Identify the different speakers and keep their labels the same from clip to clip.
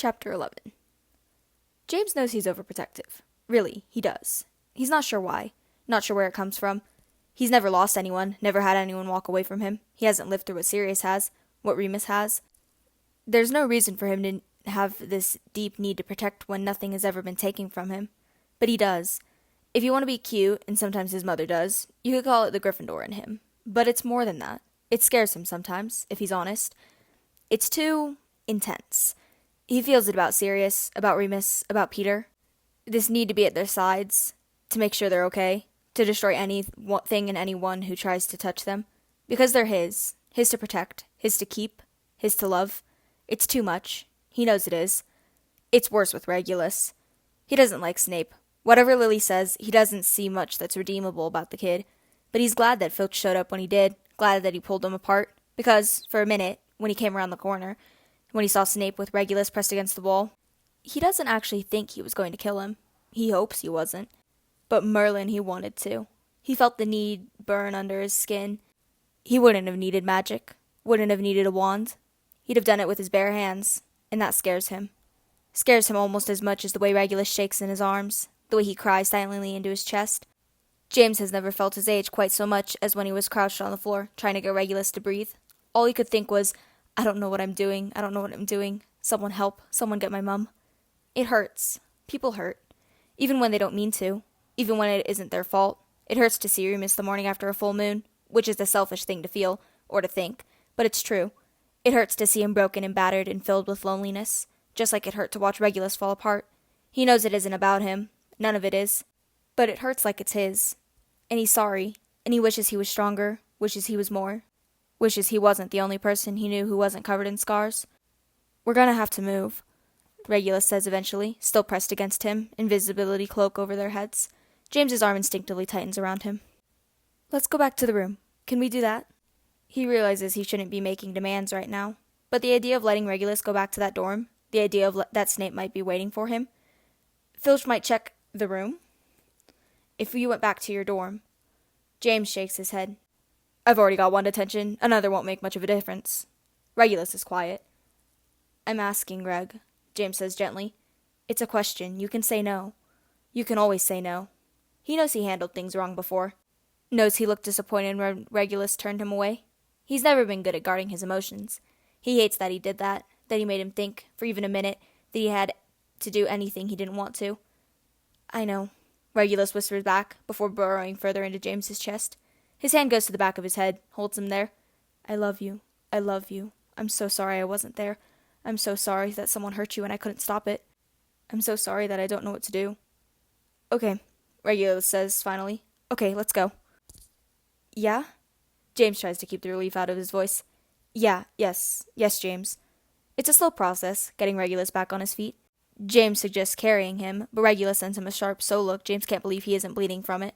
Speaker 1: Chapter 11. James knows he's overprotective. Really, he does. He's not sure why. Not sure where it comes from. He's never lost anyone, never had anyone walk away from him. He hasn't lived through what Sirius has, what Remus has. There's no reason for him to have this deep need to protect when nothing has ever been taken from him. But he does. If you want to be cute, and sometimes his mother does, you could call it the Gryffindor in him. But it's more than that. It scares him sometimes, if he's honest. It's too intense. He feels it about Sirius, about Remus, about Peter. This need to be at their sides, to make sure they're okay, to destroy anything and anyone who tries to touch them. Because they're his to protect, his to keep, his to love. It's too much. He knows it is. It's worse with Regulus. He doesn't like Snape. Whatever Lily says, he doesn't see much that's redeemable about the kid. But he's glad that Filch showed up when he did, glad that he pulled them apart, because, for a minute, when he came around the corner, when he saw Snape with Regulus pressed against the wall, he doesn't actually think he was going to kill him. He hopes he wasn't. But Merlin, he wanted to. He felt the need burn under his skin. He wouldn't have needed magic, wouldn't have needed a wand. He'd have done it with his bare hands, and that scares him. Scares him almost as much as the way Regulus shakes in his arms, the way he cries silently into his chest. James has never felt his age quite so much as when he was crouched on the floor, trying to get Regulus to breathe. All he could think was, I don't know what I'm doing. I don't know what I'm doing. Someone help. Someone get my mum. It hurts. People hurt. Even when they don't mean to. Even when it isn't their fault. It hurts to see Remus the morning after a full moon, which is a selfish thing to feel, or to think, but it's true. It hurts to see him broken and battered and filled with loneliness, just like it hurt to watch Regulus fall apart. He knows it isn't about him. None of it is. But it hurts like it's his. And he's sorry. And he wishes he was stronger. Wishes he was more. Wishes he wasn't the only person he knew who wasn't covered in scars. We're gonna have to move, Regulus says eventually, still pressed against him, invisibility cloak over their heads. James's arm instinctively tightens around him. Let's go back to the room. Can we do that? He realizes he shouldn't be making demands right now, but the idea of letting Regulus go back to that dorm, the idea of that Snape might be waiting for him. Filch might check the room. If you went back to your dorm. James shakes his head. I've already got one detention. Another won't make much of a difference. Regulus is quiet. I'm asking, Reg, James says gently. It's a question. You can say no. You can always say no. He knows he handled things wrong before. Knows he looked disappointed when Regulus turned him away. He's never been good at guarding his emotions. He hates that he did that he made him think, for even a minute, that he had to do anything he didn't want to. I know, Regulus whispers back, before burrowing further into James's chest. His hand goes to the back of his head, holds him there. I love you. I love you. I'm so sorry I wasn't there. I'm so sorry that someone hurt you and I couldn't stop it. I'm so sorry that I don't know what to do. Okay, Regulus says finally. Okay, let's go. Yeah? James tries to keep the relief out of his voice. Yes, James. It's a slow process, getting Regulus back on his feet. James suggests carrying him, but Regulus sends him a sharp so look James can't believe he isn't bleeding from it.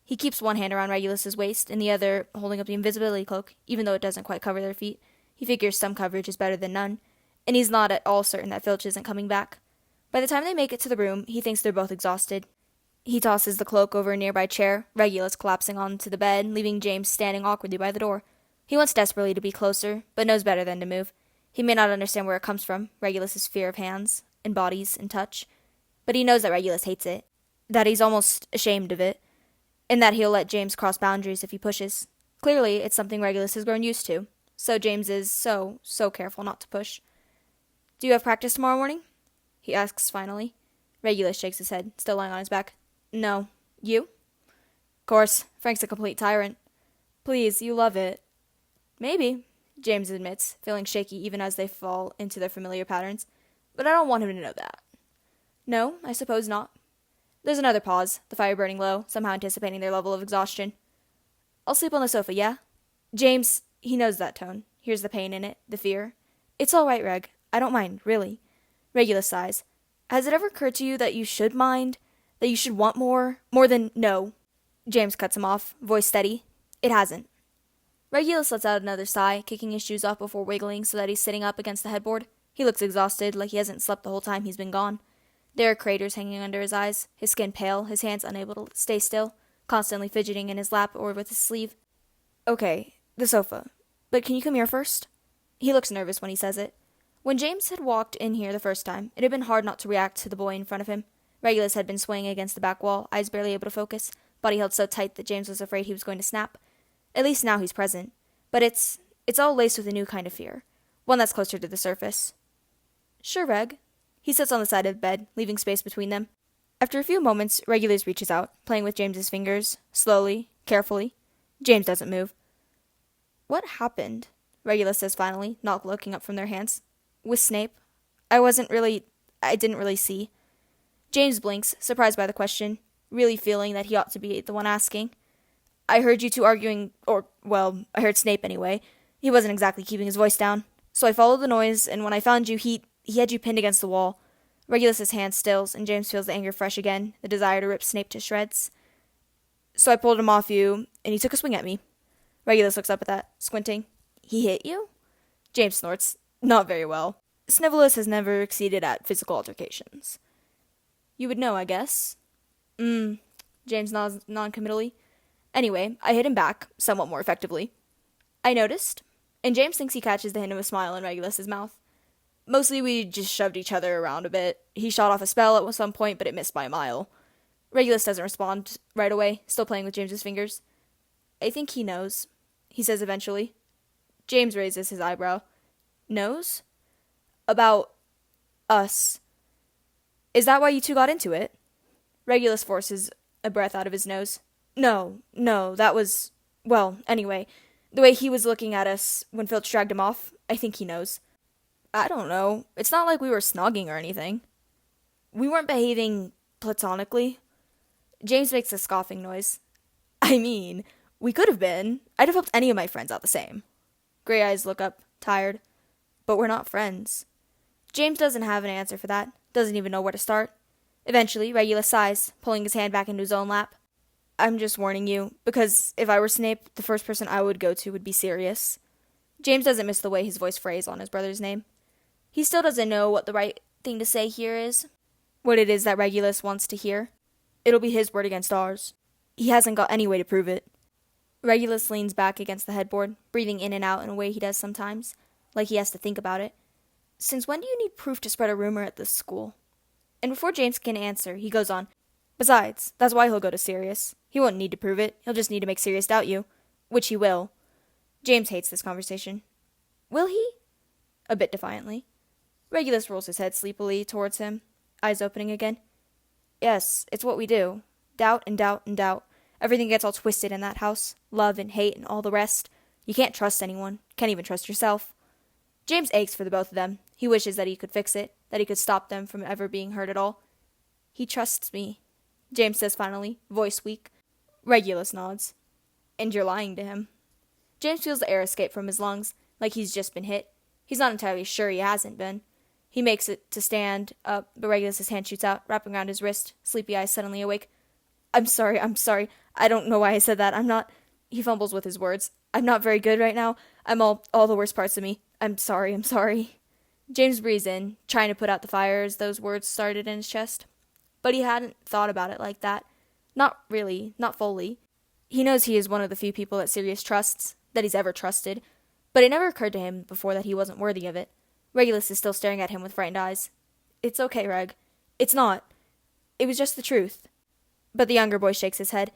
Speaker 1: He keeps one hand around Regulus's waist, and the other holding up the invisibility cloak, even though it doesn't quite cover their feet. He figures some coverage is better than none, and he's not at all certain that Filch isn't coming back. By the time they make it to the room, he thinks they're both exhausted. He tosses the cloak over a nearby chair, Regulus collapsing onto the bed, leaving James standing awkwardly by the door. He wants desperately to be closer, but knows better than to move. He may not understand where it comes from, Regulus's fear of hands, and bodies, and touch, but he knows that Regulus hates it, that he's almost ashamed of it, and that he'll let James cross boundaries if he pushes. Clearly, it's something Regulus has grown used to, so James is so careful not to push. Do you have practice tomorrow morning? He asks finally. Regulus shakes his head, still lying on his back. No. You? Course. Frank's a complete tyrant. Please, you love it. Maybe, James admits, feeling shaky even as they fall into their familiar patterns. But I don't want him to know that. No, I suppose not. There's another pause, the fire burning low, somehow anticipating their level of exhaustion. I'll sleep on the sofa, yeah? James, he knows that tone, hears the pain in it, the fear. It's all right, Reg. I don't mind, really. Regulus sighs. Has it ever occurred to you that you should mind? That you should want more? More than no? James cuts him off, voice steady. It hasn't. Regulus lets out another sigh, kicking his shoes off before wiggling so that he's sitting up against the headboard. He looks exhausted, like he hasn't slept the whole time he's been gone. There are craters hanging under his eyes, his skin pale, his hands unable to stay still, constantly fidgeting in his lap or with his sleeve. Okay, the sofa. But can you come here first? He looks nervous when he says it. When James had walked in here the first time, it had been hard not to react to the boy in front of him. Regulus had been swaying against the back wall, eyes barely able to focus, body held so tight that James was afraid he was going to snap. At least now he's present. But it's all laced with a new kind of fear. One that's closer to the surface. Sure, Reg. He sits on the side of the bed, leaving space between them. After a few moments, Regulus reaches out, playing with James's fingers, slowly, carefully. James doesn't move. What happened? Regulus says finally, not looking up from their hands. With Snape? I didn't really see. James blinks, surprised by the question, really feeling that he ought to be the one asking. I heard you two arguing, I heard Snape anyway. He wasn't exactly keeping his voice down. So I followed the noise, and when I found you, he had you pinned against the wall. Regulus's hand stills, and James feels the anger fresh again, the desire to rip Snape to shreds. So I pulled him off you, and he took a swing at me. Regulus looks up at that, squinting. He hit you? James snorts. Not very well. Snivelus has never exceeded at physical altercations. You would know, I guess. James nods non-committally. Anyway, I hit him back, somewhat more effectively. I noticed, and James thinks he catches the hint of a smile in Regulus's mouth. Mostly we just shoved each other around a bit. He shot off a spell at some point, but it missed by a mile. Regulus doesn't respond right away, still playing with James's fingers. I think he knows, he says eventually. James raises his eyebrow. Knows? About us. Is that why you two got into it? Regulus forces a breath out of his nose. No, that was... Well, anyway, the way he was looking at us when Filch dragged him off, I think he knows. I don't know. It's not like we were snogging or anything. We weren't behaving platonically. James makes a scoffing noise. I mean, we could have been. I'd have helped any of my friends out the same. Gray eyes look up, tired. But we're not friends. James doesn't have an answer for that. Doesn't even know where to start. Eventually, Regulus sighs, pulling his hand back into his own lap. I'm just warning you, because if I were Snape, the first person I would go to would be Sirius. James doesn't miss the way his voice phrased on his brother's name. He still doesn't know what the right thing to say here is. What it is that Regulus wants to hear. It'll be his word against ours. He hasn't got any way to prove it. Regulus leans back against the headboard, breathing in and out in a way he does sometimes, like he has to think about it. Since when do you need proof to spread a rumor at this school? And before James can answer, he goes on. Besides, that's why he'll go to Sirius. He won't need to prove it. He'll just need to make Sirius doubt you. Which he will. James hates this conversation. Will he? A bit defiantly. Regulus rolls his head sleepily towards him, eyes opening again. Yes, it's what we do. Doubt and doubt and doubt. Everything gets all twisted in that house. Love and hate and all the rest. You can't trust anyone. Can't even trust yourself. James aches for the both of them. He wishes that he could fix it, that he could stop them from ever being hurt at all. He trusts me, James says finally, voice weak. Regulus nods. And you're lying to him. James feels the air escape from his lungs, like he's just been hit. He's not entirely sure he hasn't been. He makes it to stand up, but Regulus's hand shoots out, wrapping around his wrist, sleepy eyes suddenly awake. I'm sorry. I don't know why I said that. I'm not... He fumbles with his words. I'm not very good right now. I'm all the worst parts of me. I'm sorry. James breathes in, trying to put out the fire as those words started in his chest. But he hadn't thought about it like that. Not really, not fully. He knows he is one of the few people that Sirius trusts, that he's ever trusted, but it never occurred to him before that he wasn't worthy of it. Regulus is still staring at him with frightened eyes. It's okay, Reg. It's not. It was just the truth. But the younger boy shakes his head.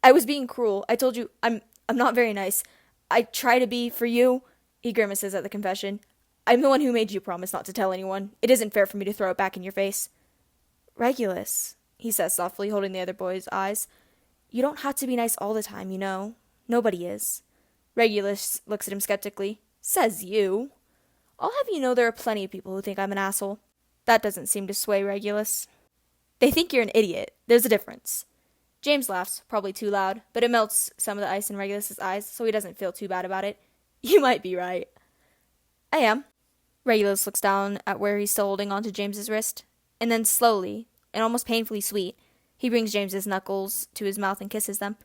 Speaker 1: I was being cruel. I told you, I'm not very nice. I try to be for you. He grimaces at the confession. I'm the one who made you promise not to tell anyone. It isn't fair for me to throw it back in your face. Regulus, he says softly, holding the other boy's eyes. You don't have to be nice all the time, you know. Nobody is. Regulus looks at him skeptically. Says you. I'll have you know there are plenty of people who think I'm an asshole. That doesn't seem to sway Regulus. They think you're an idiot. There's a difference. James laughs, probably too loud, but it melts some of the ice in Regulus's eyes, so he doesn't feel too bad about it. You might be right. I am. Regulus looks down at where he's still holding onto James's wrist, and then slowly, and almost painfully sweet, he brings James's knuckles to his mouth and kisses them.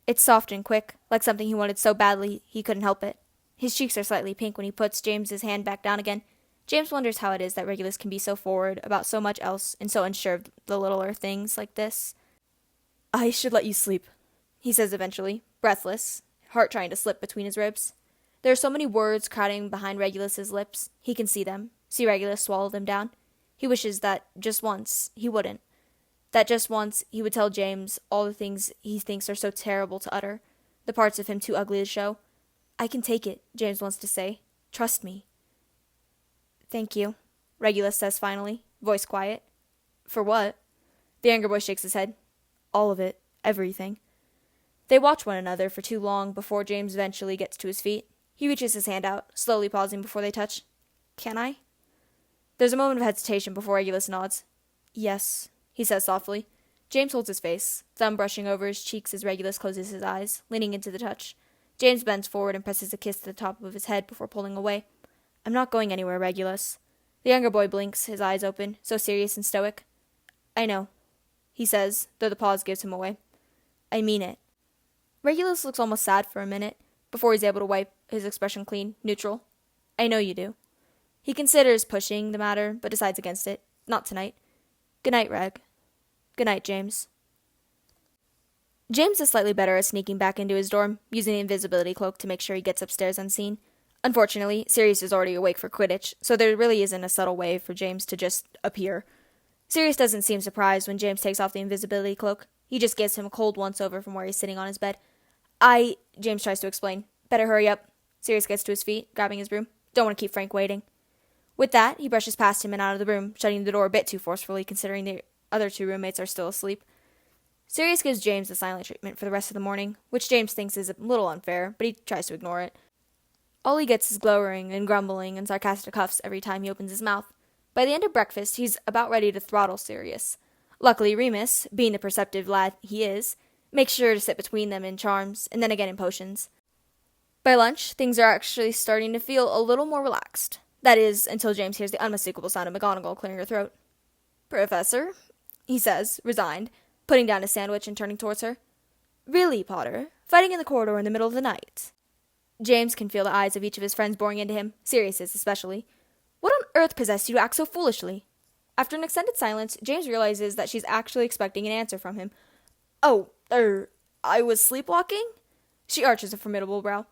Speaker 1: It's soft and quick, like something he wanted so badly he couldn't help it. His cheeks are slightly pink when he puts James's hand back down again. James wonders how it is that Regulus can be so forward about so much else and so unsure of the littler things like this. I should let you sleep, he says eventually, breathless, heart trying to slip between his ribs. There are so many words crowding behind Regulus's lips. He can see them. See Regulus swallow them down. He wishes that just once he wouldn't. That just once he would tell James all the things he thinks are so terrible to utter, the parts of him too ugly to show. I can take it, James wants to say. Trust me. Thank you, Regulus says finally, voice quiet. For what? The younger boy shakes his head. All of it. Everything. They watch one another for too long before James eventually gets to his feet. He reaches his hand out, slowly pausing before they touch. Can I? There's a moment of hesitation before Regulus nods. Yes, he says softly. James holds his face, thumb brushing over his cheeks as Regulus closes his eyes, leaning into the touch. James bends forward and presses a kiss to the top of his head before pulling away. I'm not going anywhere, Regulus. The younger boy blinks, his eyes open, so serious and stoic. I know, he says, though the pause gives him away. I mean it. Regulus looks almost sad for a minute, before he's able to wipe his expression clean, neutral. I know you do. He considers pushing the matter, but decides against it. Not tonight. Good night, Reg. Good night, James. James is slightly better at sneaking back into his dorm, using the invisibility cloak to make sure he gets upstairs unseen. Unfortunately, Sirius is already awake for Quidditch, so there really isn't a subtle way for James to just appear. Sirius doesn't seem surprised when James takes off the invisibility cloak. He just gives him a cold once-over from where he's sitting on his bed. James tries to explain. Better hurry up. Sirius gets to his feet, grabbing his broom. Don't want to keep Frank waiting. With that, he brushes past him and out of the room, shutting the door a bit too forcefully considering the other two roommates are still asleep. Sirius gives James the silent treatment for the rest of the morning, which James thinks is a little unfair, but he tries to ignore it. All he gets is glowering and grumbling and sarcastic huffs every time he opens his mouth. By the end of breakfast, he's about ready to throttle Sirius. Luckily, Remus, being the perceptive lad he is, makes sure to sit between them in charms, and then again in potions. By lunch, things are actually starting to feel a little more relaxed. That is, until James hears the unmistakable sound of McGonagall clearing her throat. Professor, he says, resigned, putting down his sandwich and turning towards her. Really, Potter? Fighting in the corridor in the middle of the night? James can feel the eyes of each of his friends boring into him, Sirius's especially. What on earth possessed you to act so foolishly? After an extended silence, James realizes that she's actually expecting an answer from him. Oh, I was sleepwalking? She arches a formidable brow.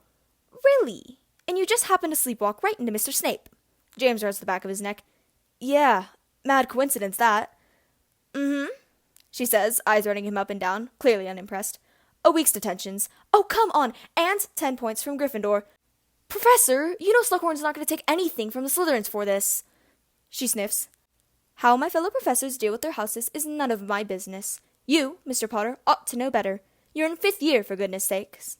Speaker 1: Really? And you just happened to sleepwalk right into Mr. Snape? James rubs the back of his neck. Yeah, mad coincidence, that. Mm-hmm, she says, eyes running him up and down, clearly unimpressed. A week's detentions. Oh, come on, and 10 points from Gryffindor. Professor, you know Slughorn's not going to take anything from the Slytherins for this. She sniffs. How my fellow professors deal with their houses is none of my business. You, Mr. Potter, ought to know better. You're in 5th year, for goodness sakes.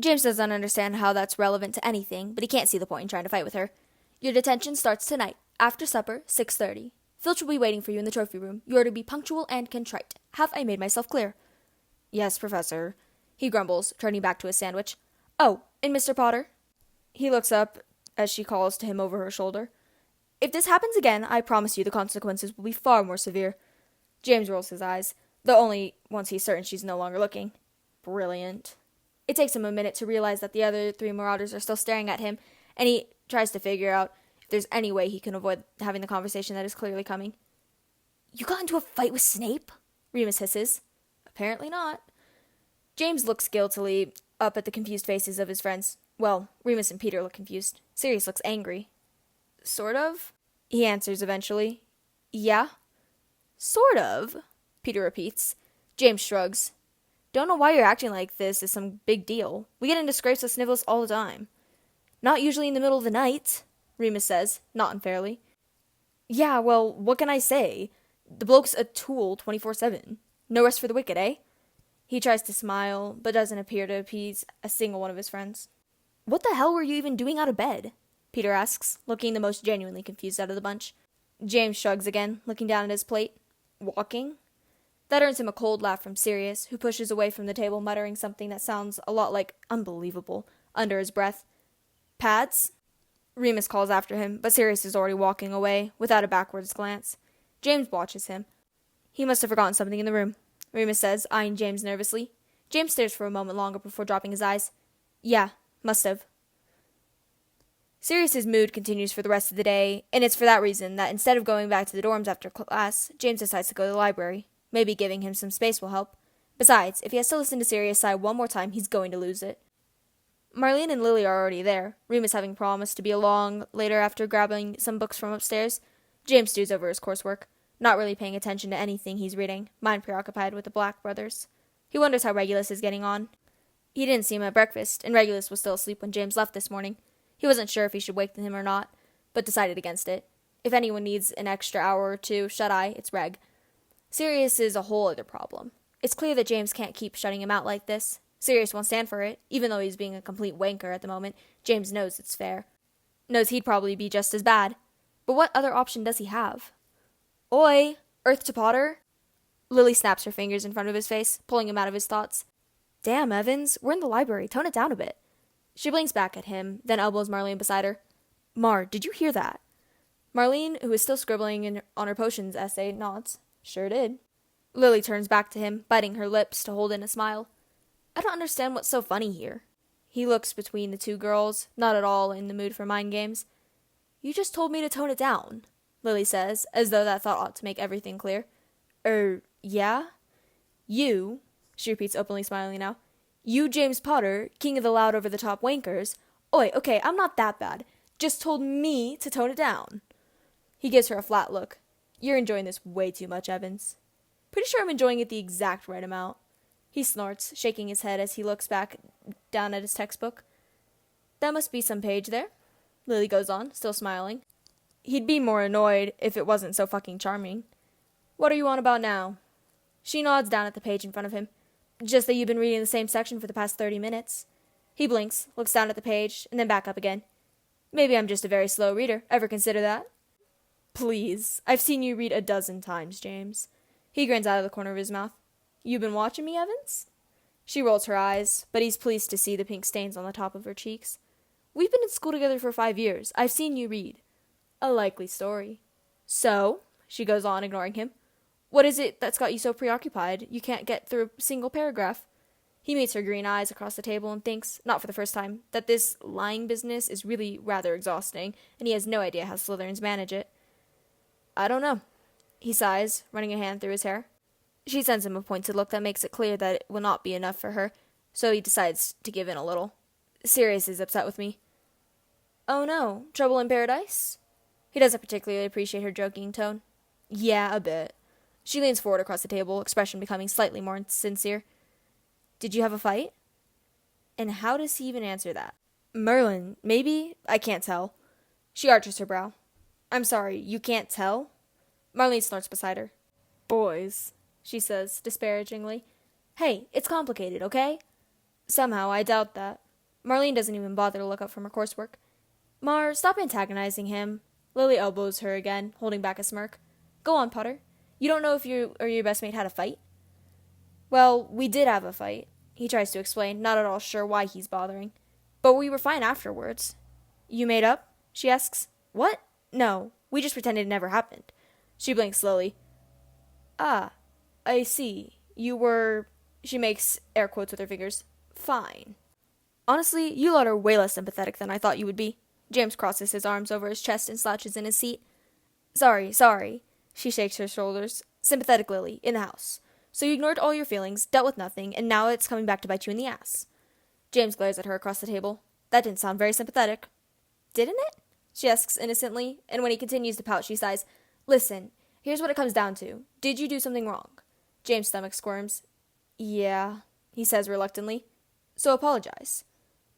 Speaker 1: James doesn't understand how that's relevant to anything, but he can't see the point in trying to fight with her. Your detention starts tonight, after supper, 6:30. Filch will be waiting for you in the trophy room. You are to be punctual and contrite. Have I made myself clear? Yes, Professor, he grumbles, turning back to his sandwich. Oh, and Mr. Potter? He looks up as she calls to him over her shoulder. If this happens again, I promise you the consequences will be far more severe. James rolls his eyes, though only once he's certain she's no longer looking. Brilliant. It takes him a minute to realize that the other 3 marauders are still staring at him, and he tries to figure out if there's any way he can avoid having the conversation that is clearly coming. You got into a fight with Snape? Remus hisses. Apparently not. James looks guiltily up at the confused faces of his friends. Well, Remus and Peter look confused. Sirius looks angry. Sort of, he answers eventually. Yeah? Sort of, Peter repeats. James shrugs. Don't know why you're acting like this is some big deal. We get into scrapes with Snivellus all the time. Not usually in the middle of the night, Remus says, not unfairly. Yeah, well, what can I say? The bloke's a tool 24/7. No rest for the wicked, eh? He tries to smile, but doesn't appear to appease a single one of his friends. What the hell were you even doing out of bed? Peter asks, looking the most genuinely confused out of the bunch. James shrugs again, looking down at his plate. Walking? That earns him a cold laugh from Sirius, who pushes away from the table muttering something that sounds a lot like unbelievable, under his breath. Pads? Remus calls after him, but Sirius is already walking away, without a backwards glance. James watches him. He must have forgotten something in the room, Remus says, eyeing James nervously. James stares for a moment longer before dropping his eyes. Yeah, must have. Sirius's mood continues for the rest of the day, and it's for that reason that instead of going back to the dorms after class, James decides to go to the library. Maybe giving him some space will help. Besides, if he has to listen to Sirius sigh one more time, he's going to lose it. Marlene and Lily are already there. Remus having promised to be along later after grabbing some books from upstairs. James stews over his coursework, not really paying attention to anything he's reading, mind preoccupied with the Black brothers. He wonders how Regulus is getting on. He didn't see him at breakfast, and Regulus was still asleep when James left this morning. He wasn't sure if he should wake him or not, but decided against it. If anyone needs an extra hour or two shut-eye, it's Reg. Sirius is a whole other problem. It's clear that James can't keep shutting him out like this. Sirius won't stand for it. Even though he's being a complete wanker at the moment, James knows it's fair. Knows he'd probably be just as bad. But what other option does he have? Oi! Earth to Potter? Lily snaps her fingers in front of his face, pulling him out of his thoughts. Damn, Evans, we're in the library. Tone it down a bit. She blinks back at him, then elbows Marlene beside her. Mar, did you hear that? Marlene, who is still scribbling on her potions essay, nods. Sure did. Lily turns back to him, biting her lips to hold in a smile. I don't understand what's so funny here. He looks between the two girls, not at all in the mood for mind games. You just told me to tone it down, Lily says, as though that thought ought to make everything clear. Yeah? You, she repeats, openly smiling now. You, James Potter, king of the loud over-the-top wankers. Oi, okay, I'm not that bad. Just told me to tone it down. He gives her a flat look. You're enjoying this way too much, Evans. Pretty sure I'm enjoying it the exact right amount. He snorts, shaking his head as he looks back down at his textbook. That must be some page there, Lily goes on, still smiling. He'd be more annoyed if it wasn't so fucking charming. What are you on about now? She nods down at the page in front of him. Just that you've been reading the same section for the past 30 minutes. He blinks, looks down at the page, and then back up again. Maybe I'm just a very slow reader. Ever consider that? Please. I've seen you read 12 times, James. He grins out of the corner of his mouth. You been watching me, Evans? She rolls her eyes, but he's pleased to see the pink stains on the top of her cheeks. We've been in school together for 5 years. I've seen you read. A likely story. So, she goes on, ignoring him, what is it that's got you so preoccupied you can't get through a single paragraph? He meets her green eyes across the table and thinks, not for the first time, that this lying business is really rather exhausting, and he has no idea how Slytherins manage it. I don't know. He sighs, running a hand through his hair. She sends him a pointed look that makes it clear that it will not be enough for her, so he decides to give in a little. Sirius is upset with me. Oh no, trouble in paradise? He doesn't particularly appreciate her joking tone. Yeah, a bit. She leans forward across the table, expression becoming slightly more sincere. Did you have a fight? And how does he even answer that? Merlin, maybe? I can't tell. She arches her brow. I'm sorry, you can't tell? Marlene snorts beside her. Boys, she says, disparagingly. Hey, it's complicated, okay? Somehow, I doubt that. Marlene doesn't even bother to look up from her coursework. Mar, stop antagonizing him. Lily elbows her again, holding back a smirk. Go on, Potter. You don't know if you or your best mate had a fight? Well, we did have a fight, he tries to explain, not at all sure why he's bothering. But we were fine afterwards. You made up? She asks. What? No, we just pretended it never happened. She blinks slowly. Ah, I see. You were, she makes air quotes with her fingers, fine. Honestly, you lot are way less sympathetic than I thought you would be. James crosses his arms over his chest and slouches in his seat. Sorry. She shakes her shoulders. Sympathetic Lily, in the house. So you ignored all your feelings, dealt with nothing, and now it's coming back to bite you in the ass. James glares at her across the table. That didn't sound very sympathetic. Didn't it? She asks innocently, and when he continues to pout, she sighs. Listen, here's what it comes down to. Did you do something wrong? James' stomach squirms. Yeah, he says reluctantly. So apologize.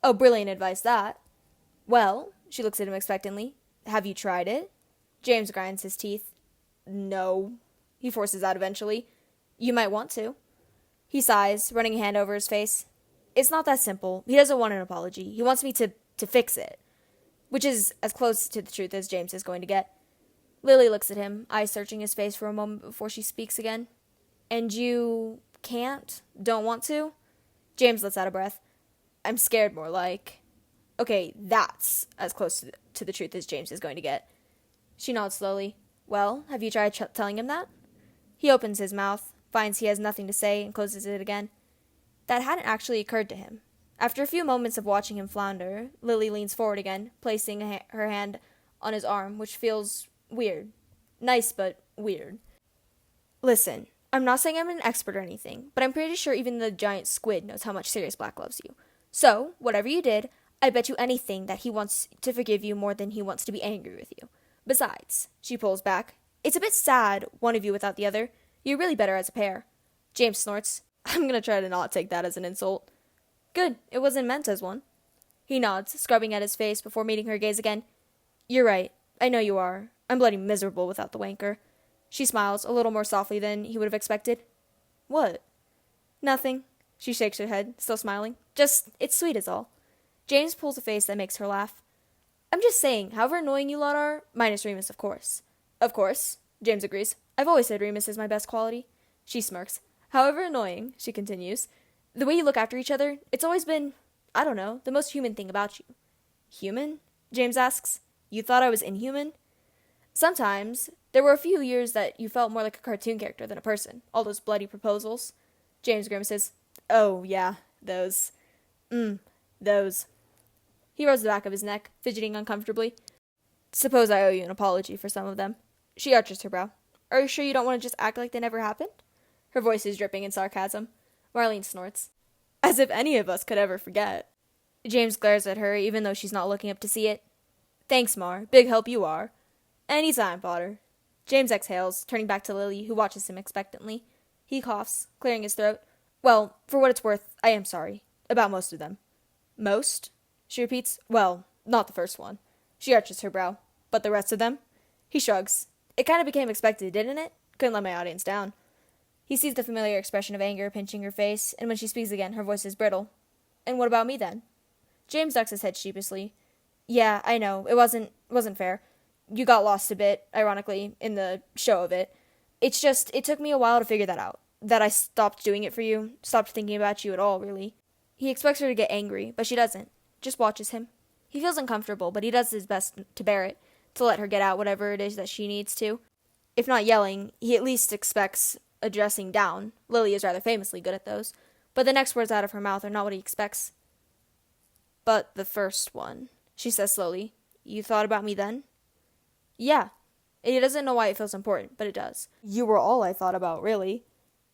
Speaker 1: Oh, brilliant advice, that. Well, she looks at him expectantly. Have you tried it? James grinds his teeth. No, he forces out eventually. You might want to. He sighs, running a hand over his face. It's not that simple. He doesn't want an apology. He wants me to fix it. Which is as close to the truth as James is going to get. Lily looks at him, eyes searching his face for a moment before she speaks again. And you can't? Don't want to? James lets out a breath. I'm scared, more like. Okay, that's as close to the truth as James is going to get. She nods slowly. Well, have you tried telling him that? He opens his mouth, finds he has nothing to say, and closes it again. That hadn't actually occurred to him. After a few moments of watching him flounder, Lily leans forward again, placing her hand on his arm, which feels weird. Nice, but weird. Listen, I'm not saying I'm an expert or anything, but I'm pretty sure even the giant squid knows how much Sirius Black loves you. So, whatever you did, I bet you anything that he wants to forgive you more than he wants to be angry with you. Besides, she pulls back, it's a bit sad, one of you without the other. You're really better as a pair. James snorts. I'm gonna try to not take that as an insult. Good, it wasn't meant as one. He nods, scrubbing at his face before meeting her gaze again. You're right. I know you are. I'm bloody miserable without the wanker. She smiles, a little more softly than he would have expected. What? Nothing. She shakes her head, still smiling. Just, it's sweet is all. James pulls a face that makes her laugh. I'm just saying, however annoying you lot are, minus Remus, of course. Of course, James agrees. I've always said Remus is my best quality. She smirks. However annoying, she continues, the way you look after each other, it's always been, I don't know, the most human thing about you. Human? James asks. You thought I was inhuman? Sometimes. There were a few years that you felt more like a cartoon character than a person. All those bloody proposals. James grimaces. Oh, yeah, those. Those. He rubs the back of his neck, fidgeting uncomfortably. Suppose I owe you an apology for some of them. She arches her brow. Are you sure you don't want to just act like they never happened? Her voice is dripping in sarcasm. Marlene snorts. As if any of us could ever forget. James glares at her, even though she's not looking up to see it. Thanks, Mar. Big help you are. Anytime, Potter. James exhales, turning back to Lily, who watches him expectantly. He coughs, clearing his throat. Well, for what it's worth, I am sorry. About most of them. Most? She repeats. Well, not the first one. She arches her brow. But the rest of them? He shrugs. It kind of became expected, didn't it? Couldn't let my audience down. He sees the familiar expression of anger pinching her face, and when she speaks again, her voice is brittle. And what about me, then? James ducks his head sheepishly. Yeah, I know. It wasn't fair. You got lost a bit, ironically, in the show of it. It's just, it took me a while to figure that out. That I stopped doing it for you, stopped thinking about you at all, really. He expects her to get angry, but she doesn't. Just watches him. He feels uncomfortable, but he does his best to bear it, to let her get out whatever it is that she needs to. If not yelling, he at least expects addressing down. Lily is rather famously good at those. But the next words out of her mouth are not what he expects. But the first one, she says slowly. You thought about me then? Yeah. He doesn't know why it feels important, but it does. You were all I thought about, really.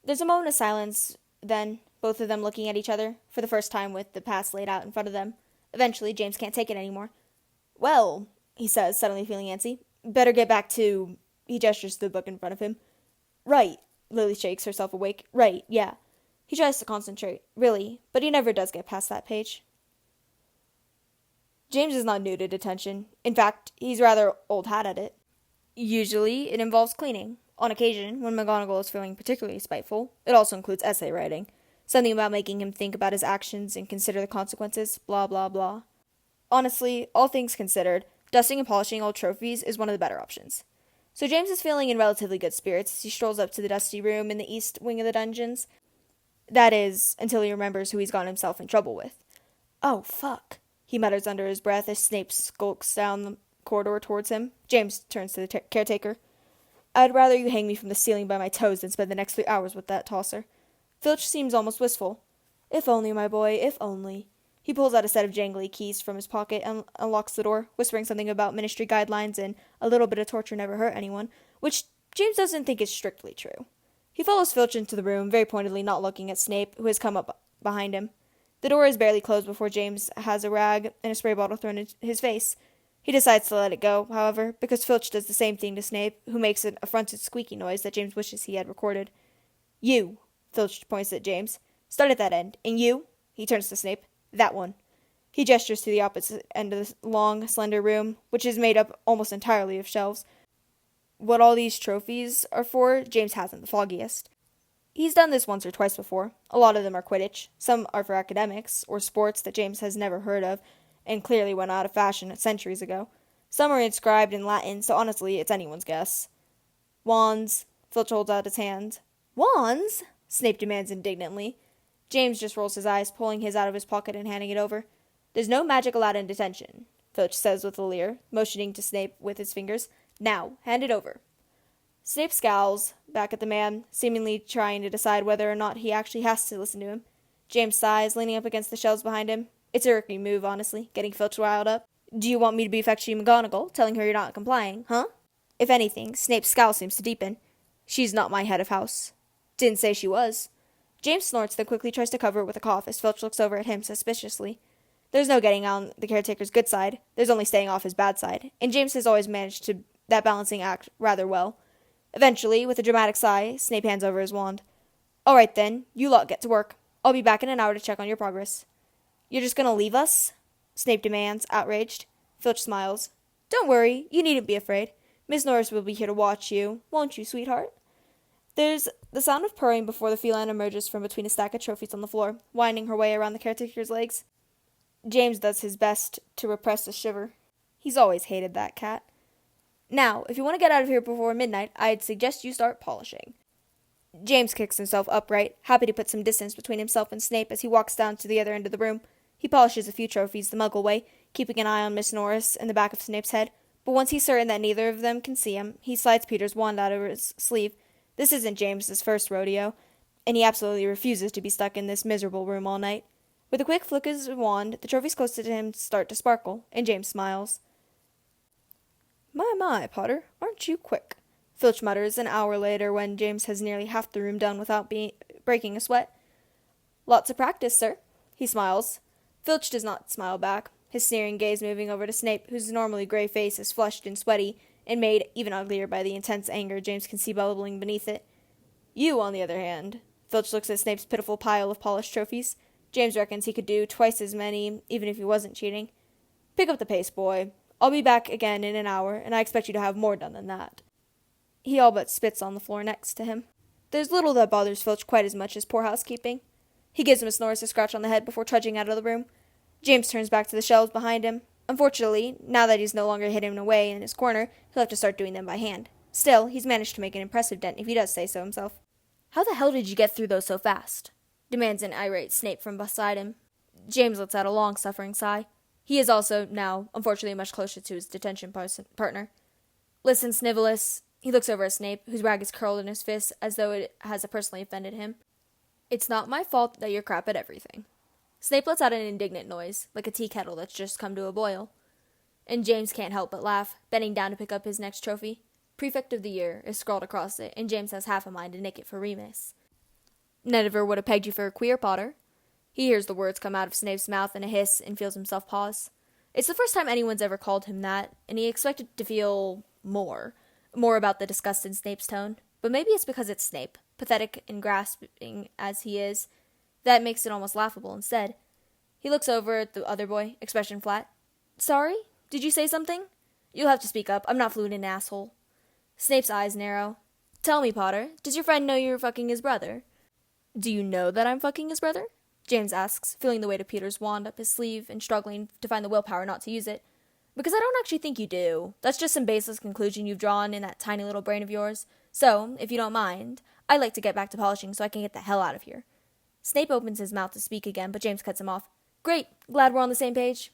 Speaker 1: There's a moment of silence, then, both of them looking at each other, for the first time with the past laid out in front of them. Eventually, James can't take it anymore. Well, he says, suddenly feeling antsy. Better get back to... He gestures to the book in front of him. Right. Lily shakes herself awake. Right, yeah. He tries to concentrate, really, but he never does get past that page. James is not new to detention. In fact, he's rather old hat at it. Usually, it involves cleaning. On occasion, when McGonagall is feeling particularly spiteful, it also includes essay writing. Something about making him think about his actions and consider the consequences, blah, blah, blah. Honestly, all things considered, dusting and polishing old trophies is one of the better options. So James is feeling in relatively good spirits as he strolls up to the dusty room in the east wing of the dungeons. That is, until he remembers who he's gotten himself in trouble with. Oh, fuck, he mutters under his breath as Snape skulks down the corridor towards him. James turns to the caretaker. I'd rather you hang me from the ceiling by my toes than spend the next 3 hours with that tosser. Filch seems almost wistful. If only, my boy, if only. He pulls out a set of jangly keys from his pocket and unlocks the door, whispering something about ministry guidelines and a little bit of torture never hurt anyone, which James doesn't think is strictly true. He follows Filch into the room, very pointedly not looking at Snape, who has come up behind him. The door is barely closed before James has a rag and a spray bottle thrown in his face. He decides to let it go, however, because Filch does the same thing to Snape, who makes an affronted squeaky noise that James wishes he had recorded. You, Filch points at James. Start at that end. And you, he turns to Snape, that one. He gestures to the opposite end of the long, slender room, which is made up almost entirely of shelves. What all these trophies are for, James hasn't the foggiest. He's done this once or twice before. A lot of them are Quidditch. Some are for academics, or sports that James has never heard of, and clearly went out of fashion centuries ago. Some are inscribed in Latin, so honestly, it's anyone's guess. Wands. Filch holds out his hand. Wands? Snape demands indignantly. James just rolls his eyes, pulling his out of his pocket and handing it over. There's no magic allowed in detention, Filch says with a leer, motioning to Snape with his fingers. Now, hand it over. Snape scowls back at the man, seemingly trying to decide whether or not he actually has to listen to him. James sighs, leaning up against the shelves behind him. It's a rookie move, honestly, getting Filch riled up. Do you want me to be fetchy McGonagall, telling her you're not complying, huh? If anything, Snape's scowl seems to deepen. She's not my head of house. Didn't say she was. James snorts, then quickly tries to cover it with a cough as Filch looks over at him suspiciously. There's no getting on the caretaker's good side. There's only staying off his bad side, and James has always managed that balancing act rather well. Eventually, with a dramatic sigh, Snape hands over his wand. All right, then. You lot get to work. I'll be back in an hour to check on your progress. You're just gonna leave us? Snape demands, outraged. Filch smiles. Don't worry. You needn't be afraid. Miss Norris will be here to watch you. Won't you, sweetheart? There's the sound of purring before the feline emerges from between a stack of trophies on the floor, winding her way around the caretaker's legs. James does his best to repress a shiver. He's always hated that cat. Now, if you want to get out of here before midnight, I'd suggest you start polishing. James kicks himself upright, happy to put some distance between himself and Snape as he walks down to the other end of the room. He polishes a few trophies the Muggle way, keeping an eye on Miss Norris and the back of Snape's head, but once he's certain that neither of them can see him, he slides Peter's wand out of his sleeve. This isn't James's first rodeo, and he absolutely refuses to be stuck in this miserable room all night. With a quick flick of his wand, the trophies close to him start to sparkle, and James smiles. My, Potter, aren't you quick? Filch mutters an hour later when James has nearly half the room done without breaking a sweat. Lots of practice, sir. He smiles. Filch does not smile back, his sneering gaze moving over to Snape, whose normally gray face is flushed and sweaty, and made even uglier by the intense anger James can see bubbling beneath it. You, on the other hand. Filch looks at Snape's pitiful pile of polished trophies. James reckons he could do twice as many, even if he wasn't cheating. Pick up the pace, boy. I'll be back again in an hour, and I expect you to have more done than that. He all but spits on the floor next to him. There's little that bothers Filch quite as much as poor housekeeping. He gives Miss Norris a scratch on the head before trudging out of the room. James turns back to the shelves behind him. Unfortunately, now that he's no longer hidden away in his corner, he'll have to start doing them by hand. Still, he's managed to make an impressive dent if he does say so himself. How the hell did you get through those so fast? Demands an irate Snape from beside him. James lets out a long-suffering sigh. He is also, now, unfortunately much closer to his detention partner. Listen, Snivellus. He looks over at Snape, whose rag is curled in his fist as though it has personally offended him. It's not my fault that you're crap at everything. Snape lets out an indignant noise, like a tea kettle that's just come to a boil. And James can't help but laugh, bending down to pick up his next trophy. Prefect of the Year is scrawled across it, and James has half a mind to nick it for Remus. Never would have pegged you for a queer, Potter. He hears the words come out of Snape's mouth in a hiss and feels himself pause. It's the first time anyone's ever called him that, and he expected to feel more about the disgust in Snape's tone. But maybe it's because it's Snape, pathetic and grasping as he is, that makes it almost laughable instead. He looks over at the other boy, expression flat. Sorry? Did you say something? You'll have to speak up. I'm not fluent in asshole. Snape's eyes narrow. Tell me, Potter, does your friend know you're fucking his brother? Do you know that I'm fucking his brother? James asks, feeling the weight of Peter's wand up his sleeve and struggling to find the willpower not to use it. Because I don't actually think you do. That's just some baseless conclusion you've drawn in that tiny little brain of yours. So, if you don't mind, I'd like to get back to polishing so I can get the hell out of here. Snape opens his mouth to speak again, but James cuts him off. Great, glad we're on the same page.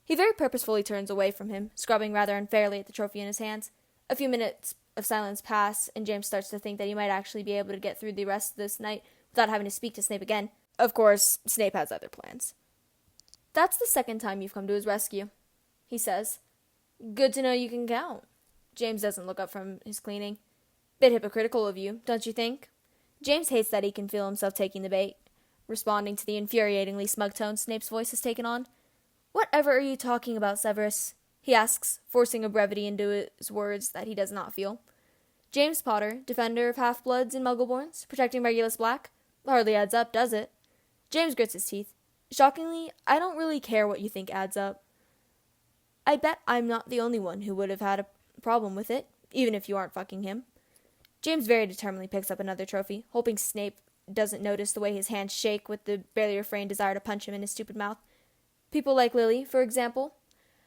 Speaker 1: He very purposefully turns away from him, scrubbing rather unfairly at the trophy in his hands. A few minutes of silence pass, and James starts to think that he might actually be able to get through the rest of this night without having to speak to Snape again. Of course, Snape has other plans. That's the second time you've come to his rescue, he says. Good to know you can count. James doesn't look up from his cleaning. Bit hypocritical of you, don't you think? James hates that he can feel himself taking the bait, responding to the infuriatingly smug tone Snape's voice has taken on. Whatever are you talking about, Severus? He asks, forcing a brevity into his words that he does not feel. James Potter, defender of half-bloods and muggleborns, protecting Regulus Black? Hardly adds up, does it? James grits his teeth. Shockingly, I don't really care what you think adds up. I bet I'm not the only one who would have had a problem with it, even if you aren't fucking him. James very determinedly picks up another trophy, hoping Snape doesn't notice the way his hands shake with the barely refrained desire to punch him in his stupid mouth. People like Lily, for example.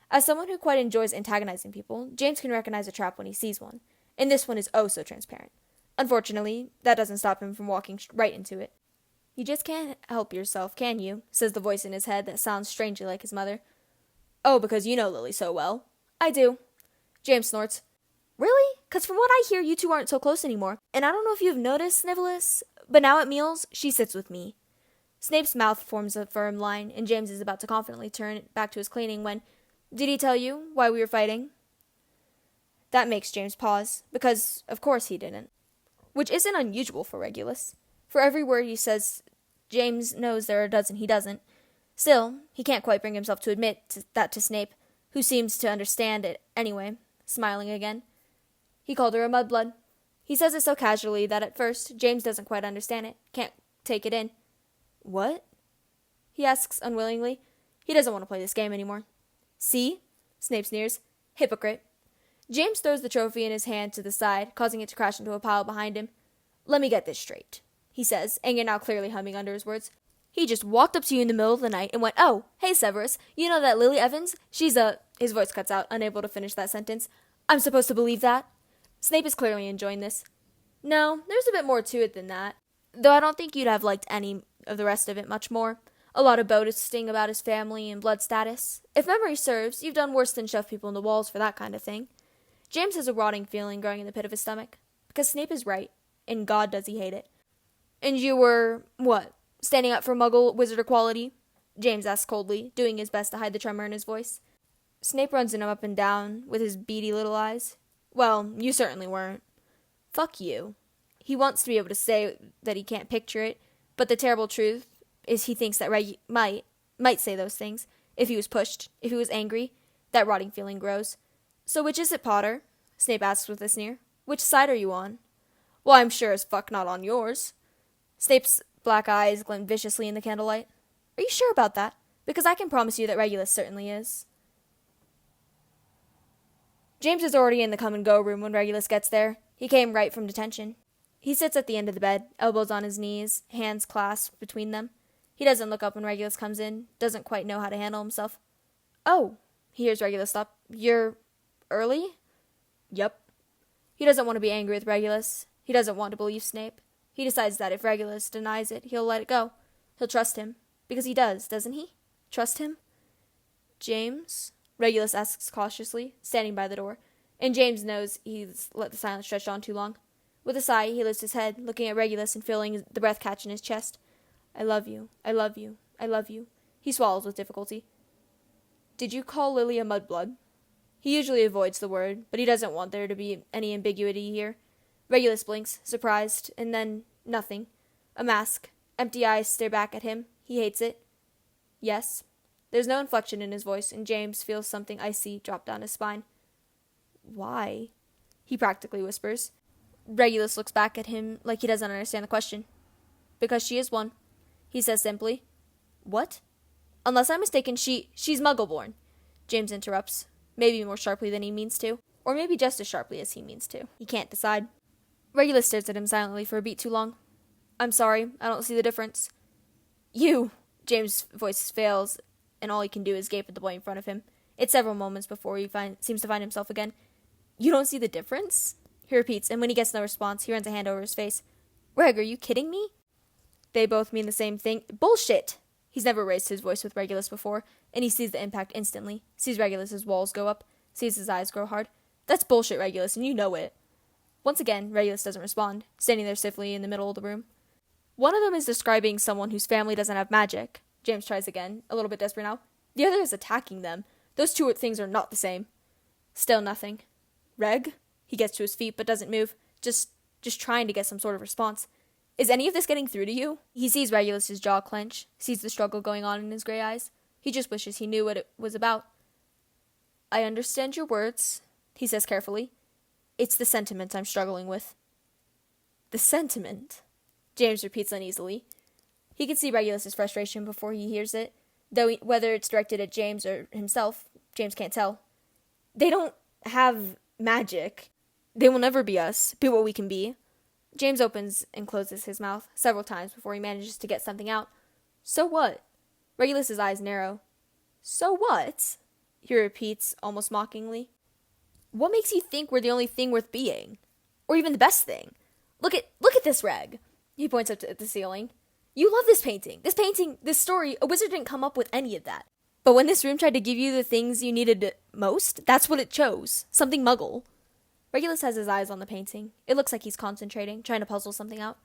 Speaker 1: As someone who quite enjoys antagonizing people, James can recognize a trap when he sees one, and this one is oh so transparent. Unfortunately, that doesn't stop him from walking right into it. You just can't help yourself, can you? Says the voice in his head that sounds strangely like his mother. Oh, because you know Lily so well. I do. James snorts. Really? 'Cause from what I hear, you two aren't so close anymore. And I don't know if you've noticed, Snivellus, but now at meals, she sits with me. Snape's mouth forms a firm line, and James is about to confidently turn back to his cleaning when, did he tell you why we were fighting? That makes James pause, because, of course, he didn't. Which isn't unusual for Regulus. For every word he says, James knows there are a dozen he doesn't. Still, he can't quite bring himself to admit that to Snape, who seems to understand it anyway, smiling again. He called her a mudblood. He says it so casually that at first, James doesn't quite understand it, can't take it in. What? He asks unwillingly. He doesn't want to play this game anymore. See? Snape sneers. Hypocrite. James throws the trophy in his hand to the side, causing it to crash into a pile behind him. Let me get this straight, he says, anger now clearly humming under his words. He just walked up to you in the middle of the night and went, "Oh, hey Severus, you know that Lily Evans? She's a..." His voice cuts out, unable to finish that sentence. I'm supposed to believe that? Snape is clearly enjoying this. No, there's a bit more to it than that. Though I don't think you'd have liked any of the rest of it much more. A lot of boasting about his family and blood status. If memory serves, you've done worse than shove people in the walls for that kind of thing. James has a rotting feeling growing in the pit of his stomach. Because Snape is right, and God does he hate it. And you were, what, standing up for Muggle wizard equality? James asks coldly, doing his best to hide the tremor in his voice. Snape runs him up and down with his beady little eyes. Well, you certainly weren't. Fuck you. He wants to be able to say that he can't picture it, but the terrible truth is he thinks that Reg might say those things. If he was pushed, if he was angry, that rotting feeling grows. So which is it, Potter? Snape asks with a sneer. Which side are you on? Well, I'm sure as fuck not on yours. Snape's black eyes glint viciously in the candlelight. Are you sure about that? Because I can promise you that Regulus certainly is. James is already in the come-and-go room when Regulus gets there. He came right from detention. He sits at the end of the bed, elbows on his knees, hands clasped between them. He doesn't look up when Regulus comes in, doesn't quite know how to handle himself. Oh, he hears Regulus stop. You're early? Yep. He doesn't want to be angry with Regulus. He doesn't want to believe Snape. He decides that if Regulus denies it, he'll let it go. He'll trust him. Because he does, doesn't he? Trust him? James? Regulus asks cautiously, standing by the door. And James knows he's let the silence stretch on too long. With a sigh, he lifts his head, looking at Regulus and feeling the breath catch in his chest. I love you. I love you. I love you. He swallows with difficulty. Did you call Lily a mudblood? He usually avoids the word, but he doesn't want there to be any ambiguity here. Regulus blinks, surprised, and then nothing. A mask. Empty eyes stare back at him. He hates it. Yes. There's no inflection in his voice, and James feels something icy drop down his spine. Why? He practically whispers. Regulus looks back at him like he doesn't understand the question. Because she is one, he says simply. What? Unless I'm mistaken, she's Muggle-born. James interrupts, maybe more sharply than he means to, or maybe just as sharply as he means to. He can't decide. Regulus stares at him silently for a beat too long. I'm sorry, I don't see the difference. You! James' voice fails, and all he can do is gape at the boy in front of him. It's several moments before he seems to find himself again. You don't see the difference? He repeats, and when he gets no response, he runs a hand over his face. Reg, are you kidding me? They both mean the same thing. Bullshit! He's never raised his voice with Regulus before, and he sees the impact instantly, sees Regulus's walls go up, sees his eyes grow hard. That's bullshit, Regulus, and you know it. Once again, Regulus doesn't respond, standing there stiffly in the middle of the room. One of them is describing someone whose family doesn't have magic. James tries again, a little bit desperate now. The other is attacking them. Those two things are not the same. Still nothing. Reg? He gets to his feet, but doesn't move, just trying to get some sort of response. Is any of this getting through to you? He sees Regulus's jaw clench, sees the struggle going on in his gray eyes. He just wishes he knew what it was about. I understand your words, he says carefully. It's the sentiment I'm struggling with. The sentiment? James repeats uneasily. He can see Regulus's frustration before he hears it, though whether it's directed at James or himself, James can't tell. They don't have magic. They will never be us, be what we can be. James opens and closes his mouth several times before he manages to get something out. So what? Regulus's eyes narrow. So what? He repeats, almost mockingly. What makes you think we're the only thing worth being? Or even the best thing? Look at this, Reg. He points up at the ceiling. You love this painting. This story, a wizard didn't come up with any of that. But when this room tried to give you the things you needed most, that's what it chose. Something Muggle. Regulus has his eyes on the painting. It looks like he's concentrating, trying to puzzle something out.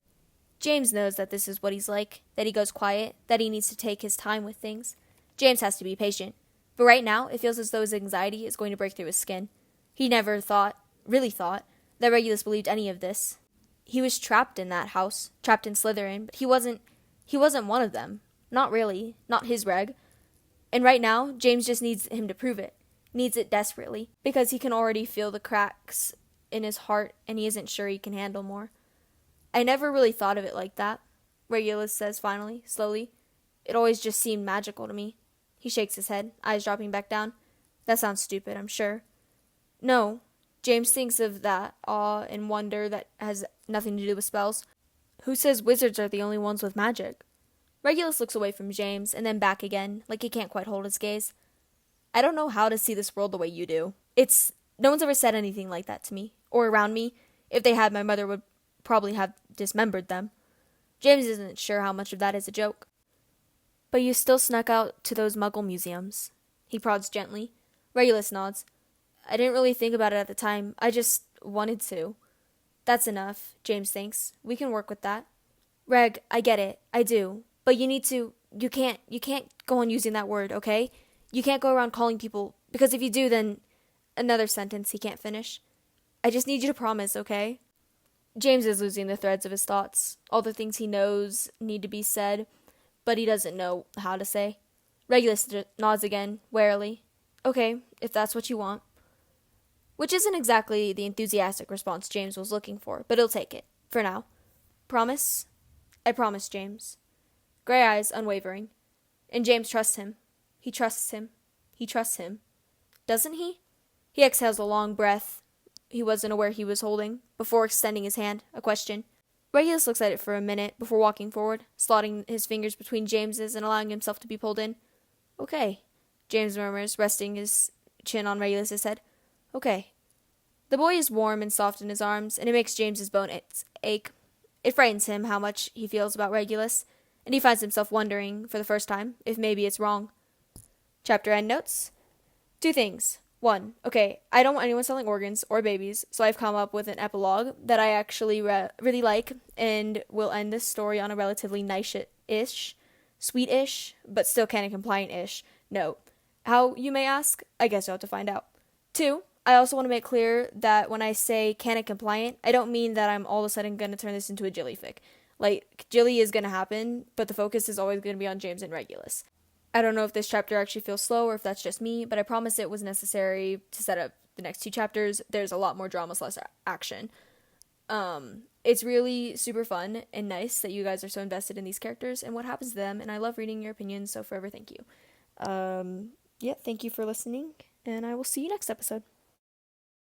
Speaker 1: James knows that this is what he's like, that he goes quiet, that he needs to take his time with things. James has to be patient. But right now, it feels as though his anxiety is going to break through his skin. He never really thought, that Regulus believed any of this. He was trapped in that house, trapped in Slytherin, but he wasn't one of them. Not really. Not his reg. And right now, James just needs him to prove it. Needs it desperately. Because he can already feel the cracks in his heart and he isn't sure he can handle more. I never really thought of it like that, Regulus says finally, slowly. It always just seemed magical to me. He shakes his head, eyes dropping back down. That sounds stupid, I'm sure. No. James thinks of that awe and wonder that has nothing to do with spells. Who says wizards are the only ones with magic? Regulus looks away from James and then back again, like he can't quite hold his gaze. I don't know how to see this world the way you do. No one's ever said anything like that to me, or around me. If they had, my mother would probably have dismembered them. James isn't sure how much of that is a joke. But you still snuck out to those Muggle museums. He prods gently. Regulus nods. I didn't really think about it at the time. I just wanted to. That's enough, James thinks. We can work with that. Reg, I get it. I do. But you can't go on using that word, okay? You can't go around calling people, because if you do, then another sentence he can't finish. I just need you to promise, okay? James is losing the threads of his thoughts. All the things he knows need to be said, but he doesn't know how to say. Regulus nods again, warily. Okay, if that's what you want. Which isn't exactly the enthusiastic response James was looking for, but he'll take it, for now. Promise? I promise, James. Gray eyes unwavering. And James trusts him. He trusts him. He trusts him. Doesn't he? He exhales a long breath he wasn't aware he was holding, before extending his hand, a question. Regulus looks at it for a minute before walking forward, slotting his fingers between James's and allowing himself to be pulled in. Okay, James murmurs, resting his chin on Regulus's head. Okay. The boy is warm and soft in his arms, and it makes James's bones ache. It frightens him how much he feels about Regulus, and he finds himself wondering, for the first time, if maybe it's wrong. Chapter end notes. 2 things. 1. Okay, I don't want anyone selling organs or babies, so I've come up with an epilogue that I actually really like, and will end this story on a relatively nice-ish, sweet-ish, but still canon compliant-ish note. How, you may ask? I guess you'll have to find out. 2. I also want to make clear that when I say canon compliant, I don't mean that I'm all of a sudden going to turn this into a Jilly fic. Like, Jilly is going to happen, but the focus is always going to be on James and Regulus. I don't know if this chapter actually feels slow or if that's just me, but I promise it was necessary to set up the next 2 chapters. There's a lot more drama, less action. It's really super fun and nice that you guys are so invested in these characters and what happens to them, and I love reading your opinions, so forever thank you. Thank you for listening, and I will see you next episode.